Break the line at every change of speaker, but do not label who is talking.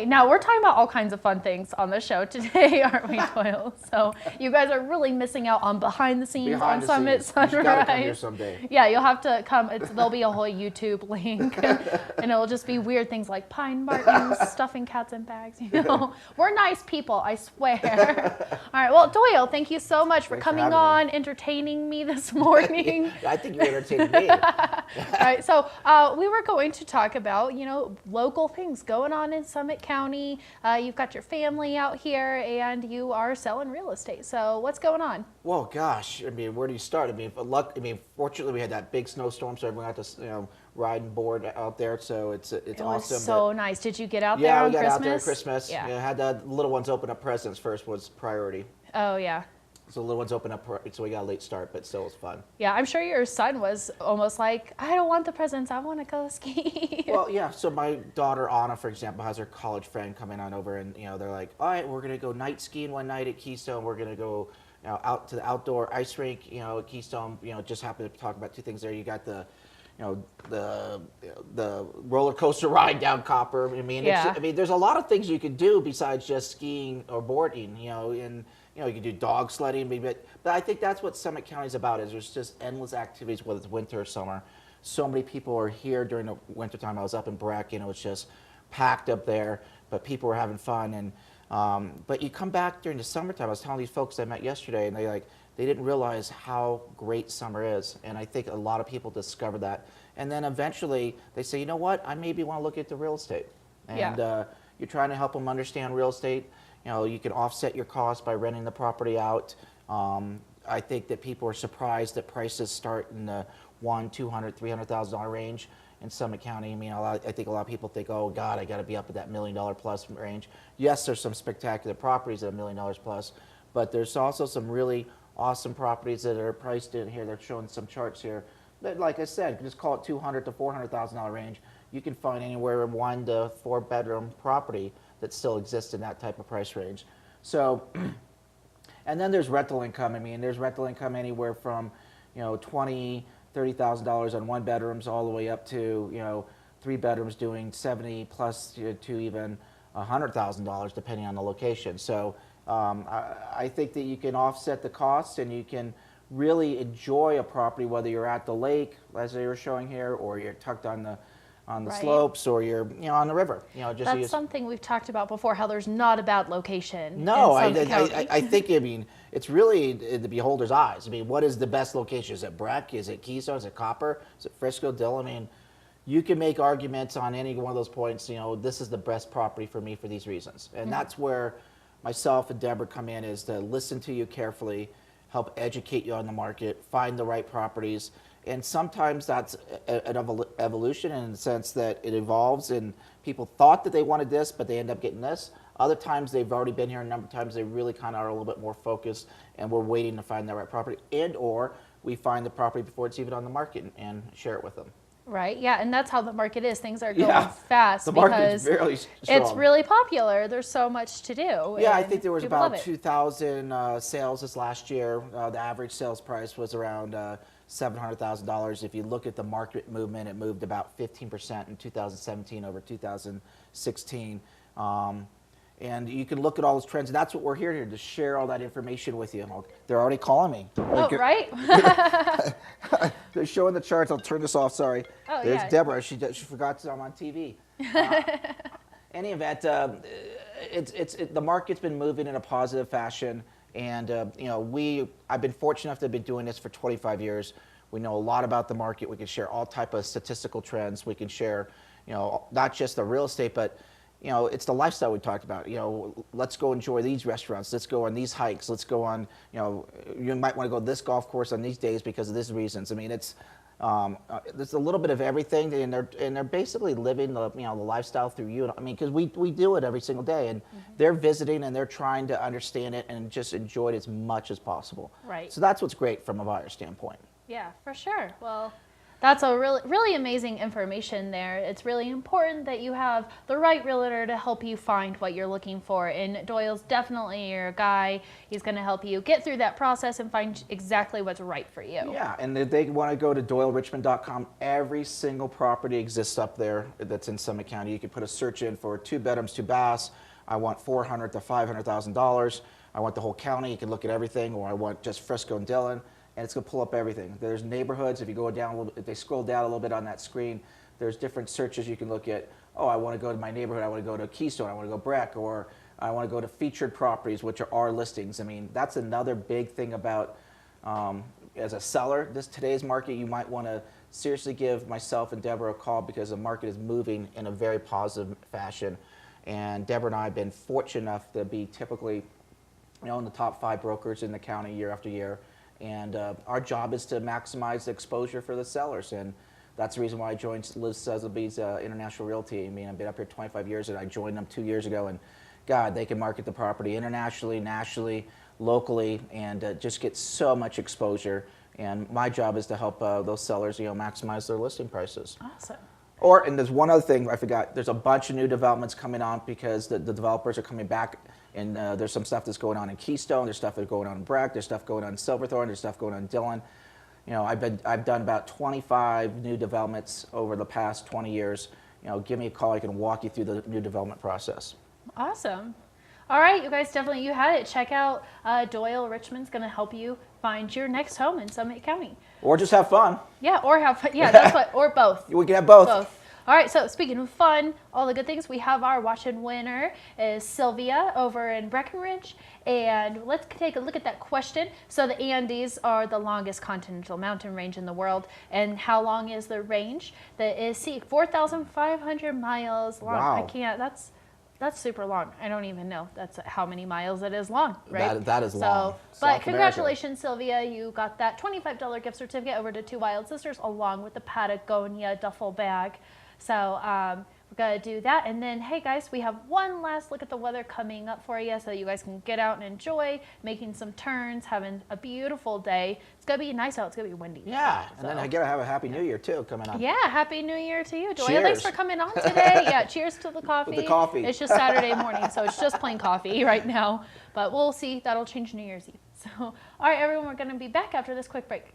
Right. Now, we're talking about all kinds of fun things on the show today, aren't we, Doyle? So you guys are really missing out on behind the scenes on Summit Sunrise.
You gotta come here someday.
Yeah, you'll have to come. There'll be a whole YouTube link, and it'll just be weird things like pine martins, stuffing cats in bags. We're nice people, I swear. All right. Well, Doyle, thank you so much for coming on, entertaining me this morning.
I think you entertained me.
All right. So we were going to talk about, local things going on in Summit County. You've got your family out here, and you are selling real estate. So what's going on?
Well, gosh, I mean, where do you start? Fortunately, we had that big snowstorm, so everyone got to, ride and board out there. So it's
It
awesome.
was so nice. Did you get out there
Yeah,
on
we got
Christmas?
out there at Christmas.
Yeah.
Had the little ones open up presents first was priority.
Oh, yeah.
So the little ones open up, so we got a late start, but still it was fun.
Yeah, I'm sure your son was almost like, I don't want the presents, I want to go ski.
Well, yeah, so my daughter Anna, for example, has her college friend coming on over, and they're like, all right, we're gonna go night skiing one night at Keystone. We're gonna go out to the outdoor ice rink, at Keystone. Just happened to talk about two things there. You got the roller coaster ride down Copper. There's a lot of things you can do besides just skiing or boarding. You can do dog sledding, but I think that's what Summit County is about. Is there's just endless activities, whether it's winter or summer. So many people are here during the wintertime. I was up in Breck, it's just packed up there, but people were having fun. And but you come back during the summertime. I was telling these folks I met yesterday, and they didn't realize how great summer is. And I think a lot of people discover that. And then eventually they say, you know what, I maybe want to look into real estate. And you're trying to help them understand real estate. You can offset your costs by renting the property out. I think that people are surprised that prices start in the $100,000, $200,000, $300,000 range in Summit County. I think a lot of people think, oh God, I got to be up at that $1 million plus range. Yes, there's some spectacular properties at $1 million plus, but there's also some really awesome properties that are priced in here. They're showing some charts here that, like I said, just call it $200,000 to $400,000 range. You can find anywhere in 1 to 4 bedroom property that still exists in that type of price range. So, and then there's rental income. There's rental income anywhere from, $20,000, $30,000 on 1 bedrooms all the way up to, 3 bedrooms doing 70 plus to even $100,000 depending on the location. So I think that you can offset the costs and you can really enjoy a property, whether you're at the lake, as they were showing here, or you're tucked on the slopes, or you're on the river.
That's something we've talked about before. How there's not a bad location.
No, I think it's really in the beholder's eyes. What is the best location? Is it Breck? Is it Keystone? Is it Copper? Is it Frisco? Dillon? You can make arguments on any one of those points. This is the best property for me for these reasons, and that's where myself and Deborah come in, is to listen to you carefully, help educate you on the market, find the right properties. And sometimes that's an evolution in the sense that it evolves and people thought that they wanted this, but they end up getting this. Other times they've already been here a number of times. They really kind of are a little bit more focused, and we're waiting to find the right property, and or we find the property before it's even on the market and share it with them.
Right, yeah, and that's how the market is. Things are going fast
the
because
really
it's really popular. There's so much to do.
Yeah, I think there was about 2,000 sales this last year. The average sales price was around $700,000. If you look at the market movement, it moved about 15% in 2017 over 2016. And you can look at all those trends, and that's what we're here to share all that information with you. They're already calling me.
Oh, right?
They're showing the charts. I'll turn this off, sorry.
Oh,
There's Deborah. She forgot that I'm on TV. Any event, the market's been moving in a positive fashion, and I've been fortunate enough to have been doing this for 25 years. We know a lot about the market. We can share all type of statistical trends. We can share, not just the real estate, but it's the lifestyle we talked about. Let's go enjoy these restaurants. Let's go on these hikes. Let's go on, you might want to go to this golf course on these days because of these reasons. It's there's a little bit of everything, and they're basically living the the lifestyle through you. Because we do it every single day, and they're visiting and they're trying to understand it and just enjoy it as much as possible.
Right.
So that's what's great from a buyer standpoint.
Yeah, for sure. Well, That's a really amazing information there. It's really important that you have the right realtor to help you find what you're looking for. And Doyle's definitely your guy. He's going to help you get through that process and find exactly what's right for you.
Yeah, and if they want to go to DoyleRichmond.com, every single property exists up there that's in Summit County. You can put a search in for 2 bedrooms, 2 baths. I want $400,000 to $500,000. I want the whole county. You can look at everything, or I want just Frisco and Dillon. And it's going to pull up everything. There's neighborhoods. If you go down a little, if they scroll down a little bit on that screen, there's different searches you can look at. Oh, I want to go to my neighborhood. I want to go to Keystone. I want to go Breck, or I want to go to featured properties, which are our listings. I mean, that's another big thing about as a seller. Today's market, you might want to seriously give myself and Deborah a call because the market is moving in a very positive fashion. And Deborah and I have been fortunate enough to be typically, in the top 5 brokers in the county year after year. And our job is to maximize the exposure for the sellers. And that's the reason why I joined Liz Sotheby's International Realty. I mean, I've been up here 25 years, and I joined them 2 years ago. And God, they can market the property internationally, nationally, locally, and just get so much exposure. And my job is to help those sellers, maximize their listing prices.
Awesome.
And there's one other thing I forgot. There's a bunch of new developments coming on because the developers are coming back, and there's some stuff that's going on in Keystone. There's stuff that's going on in Breck. There's stuff going on in Silverthorne. There's stuff going on in Dillon. I've done about 25 new developments over the past 20 years. Give me a call. I can walk you through the new development process.
Awesome. All right, you guys, definitely you had it. Check out Doyle Richmond's going to help you find your next home in Summit County.
Or just have fun.
Yeah, or have fun. Yeah, that's what. Or both.
We can have both.
Both. All right, so speaking of fun, all the good things, we have our watch-in winner is Sylvia over in Breckenridge. And let's take a look at that question. So the Andes are the longest continental mountain range in the world. And how long is the range? That is 4,500 miles long.
Wow.
I can't, that's super long. I don't even know that's how many miles it is long, right?
That is long.
But congratulations, Sylvia. You got that $25 gift certificate over to Two Wild Sisters along with the Patagonia duffel bag. So we're going to do that. And then, hey, guys, we have one last look at the weather coming up for you so that you guys can get out and enjoy making some turns, having a beautiful day. It's going to be nice out. It's going to be windy.
Yeah, and then I got to have a Happy New Year, too, coming up.
Yeah, Happy New Year to you, Doyle.
Cheers.
Thanks for coming on today. Yeah, cheers to the coffee.
With the coffee.
It's just Saturday morning, so it's just plain coffee right now. But we'll see. That'll change New Year's Eve. So, all right, everyone, we're going to be back after this quick break.